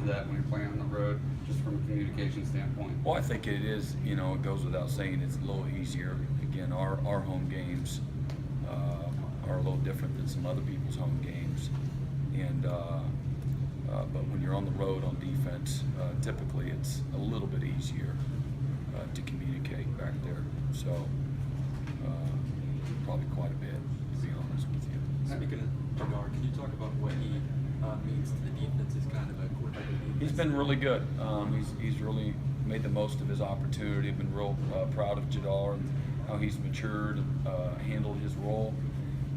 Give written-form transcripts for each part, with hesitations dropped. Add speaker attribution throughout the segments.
Speaker 1: that when you're playing on the road, just from a communication standpoint?
Speaker 2: Well, I think it is, it goes without saying, it's a little easier. Again, our home games are a little different than some other people's home games. And but when you're on the road on defense, typically it's a little bit easier to communicate back there. So probably quite a bit, to be honest with you.
Speaker 3: Speaking of Jadar, can you talk about what he means to the defense as kind of a quarterback of the defense?
Speaker 2: He's been really good. He's really made the most of his opportunity. I've been real proud of Jadar and how he's matured, handled his role,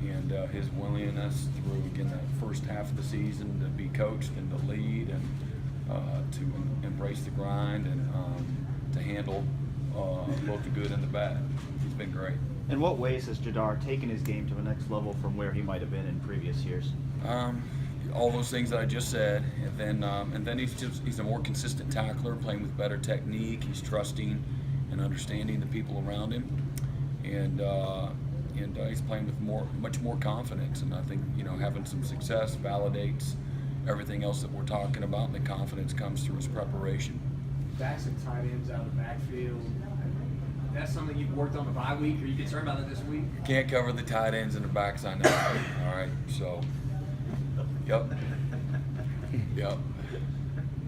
Speaker 2: and his willingness through, again, that first half of the season to be coached and to lead and to embrace the grind and to handle both the good and the bad. He's been great.
Speaker 4: In what ways has Jadar taken his game to the next level from where he might have been in previous years?
Speaker 2: All those things that I just said, and then he's a more consistent tackler, playing with better technique. He's trusting and understanding the people around him, and he's playing with much more confidence. And I think having some success validates everything else that we're talking about, and the confidence comes through his preparation.
Speaker 5: Backs and tight ends out of the backfield. That's something you've worked on the bye week. Are you concerned about it this week?
Speaker 2: Can't cover the tight ends and the backs, I know. All right, so, yep,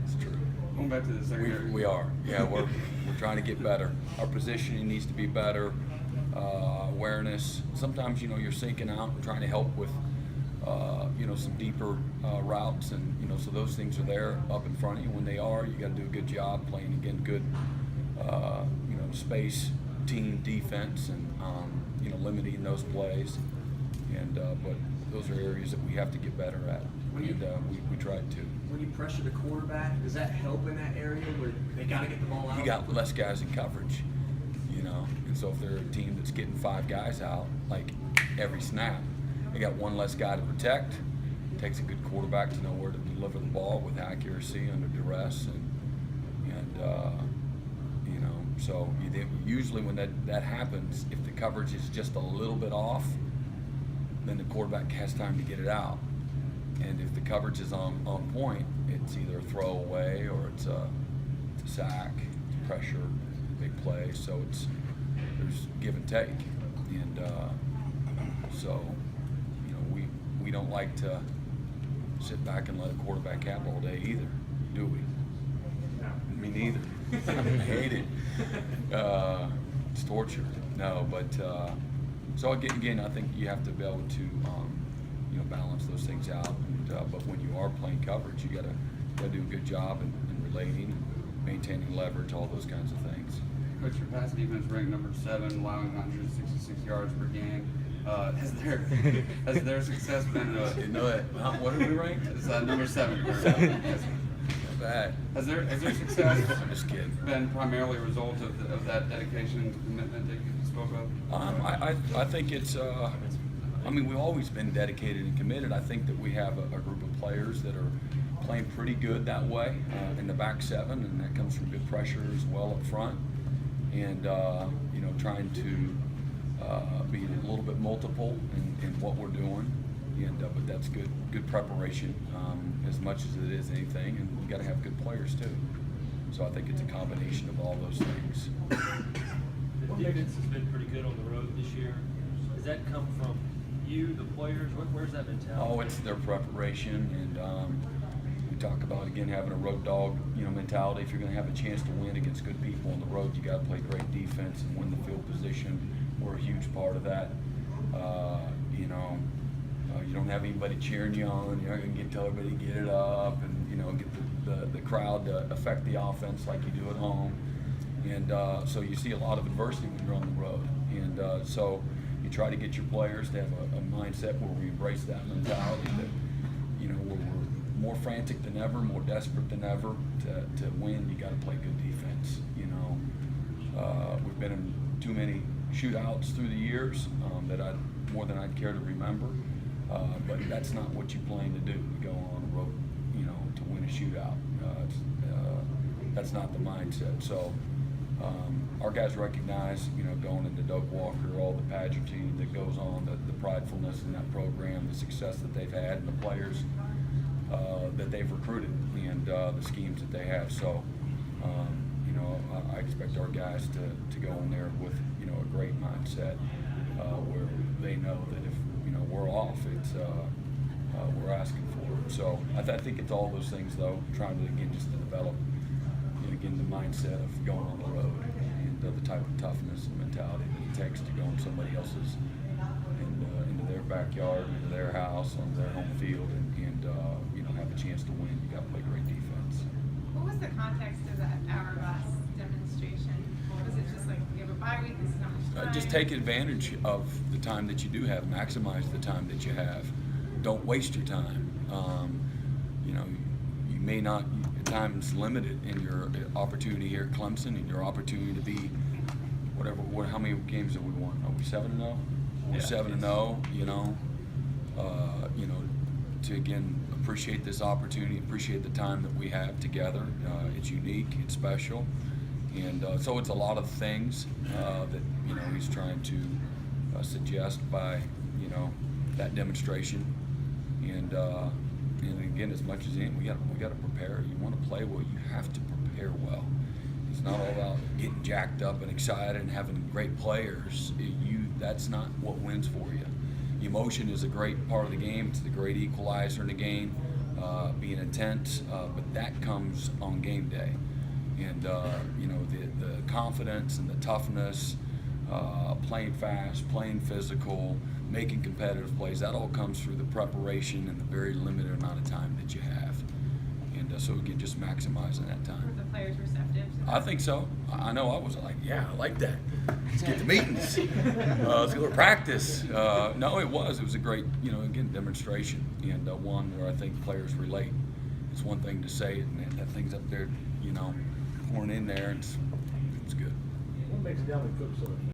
Speaker 2: it's true.
Speaker 1: Going back to the secondary.
Speaker 2: We are, yeah. We're trying to get better. Our positioning needs to be better. Awareness. Sometimes you're sinking out and trying to help with some deeper routes, and so those things are there up in front of you. When they are, you got to do a good job playing again good space team defense and limiting those plays. And but those are areas that we have to get better at. We tried to.
Speaker 5: When you pressure the quarterback, does that help in that area where they got to get the ball out?
Speaker 2: You got less guys in coverage, and so if they're a team that's getting 5 guys out like every snap, they got one less guy to protect. It takes a good quarterback to know where to deliver the ball with accuracy under duress, and so usually when that happens, if the coverage is just a little bit off, then the quarterback has time to get it out. And if the coverage is on point, it's either a throwaway or it's a sack, pressure, big play. So there's give and take, and so we don't like to sit back and let a quarterback have all day either, do we? Me neither. I hate it. It's torture. No, but so again, I think you have to be able to balance those things out. And, but when you are playing coverage, you gotta do a good job in relating, maintaining leverage, all those kinds of things.
Speaker 1: Coach, your pass defense ranked number 7, allowing 166 yards per game. Has their success been?
Speaker 2: What are we ranked?
Speaker 1: It's number 7.
Speaker 2: Bad.
Speaker 1: Has their success
Speaker 2: I'm just kidding.
Speaker 1: been primarily a result of that dedication and commitment that you spoke of?
Speaker 2: I think it's. We've always been dedicated and committed. I think that we have a group of players that are playing pretty good that way in the back 7, and that comes from good pressure as well up front, and trying to be a little bit multiple in what we're doing. But that's good preparation as much as it is anything, and you got to have good players too. So I think it's a combination of all those things.
Speaker 6: The defense has been pretty good on the road this year. Does that come from you, the players? Where's that mentality?
Speaker 2: Oh, it's their preparation, and we talk about again having a road dog, mentality. If you're going to have a chance to win against good people on the road, you got to play great defense and win the field position. We're a huge part of that. You don't have anybody cheering you on. You're not going to tell everybody to get it up and get the crowd to affect the offense like you do at home. And so you see a lot of adversity when you're on the road. And so you try to get your players to have a mindset where we embrace that mentality that where we're more frantic than ever, more desperate than ever to win. You got to play good defense. We've been in too many shootouts through the years that more than I'd care to remember. But that's not what you're playing to do. To go on the road, to win a shootout. That's not the mindset. So our guys recognize, going into Doak Walker, all the pageantry that goes on, the pridefulness in that program, the success that they've had, and the players that they've recruited. And the schemes that they have. So, you know, I expect our guys to go in there with, you know, a great mindset where they know that if, you know, we're off, it's we're asking for it. So I think it's all those things, though, trying to, again, just to develop, you know, again, the mindset of going on the road and the type of toughness and mentality that it takes to go in somebody else's, into their backyard, into their house, on their home field, and you know, have a chance to win. You got to play great defense.
Speaker 7: What was the context of that hourglass demonstration? Was it just like, you have a bye week, this is how much time?
Speaker 2: Just take advantage of the time that you do have. Maximize the time that you have. Don't waste your time. You know, you may not. Time's limited in your opportunity here at Clemson, and your opportunity to be whatever. How many games have we won? Are we 7-0? We're 7-0. You know. You know, to again appreciate this opportunity, appreciate the time that we have together. It's unique. It's special. And so it's a lot of things that, you know, he's trying to suggest by, you know, that demonstration. And again, as much as anything, we got to prepare. You want to play well, you have to prepare well. It's not all about getting jacked up and excited and having great players. That's not what wins for you. Emotion is a great part of the game. It's the great equalizer in the game, being intense, but that comes on game day. And you know, the confidence and the toughness, playing fast, playing physical, making competitive plays, that all comes through the preparation and the very limited amount of time that you have. And so again, just maximizing that
Speaker 7: Were
Speaker 2: time.
Speaker 7: the players receptive to that?
Speaker 2: I think so. I know I was like, yeah, I like that. Let's get to meetings. Let's go to practice. No, it was a great, you know, again, demonstration, and one where I think players relate. It's one thing to say it, and that thing's up there, you know, pouring in there. It's good.
Speaker 8: What makes Dalvin Cook so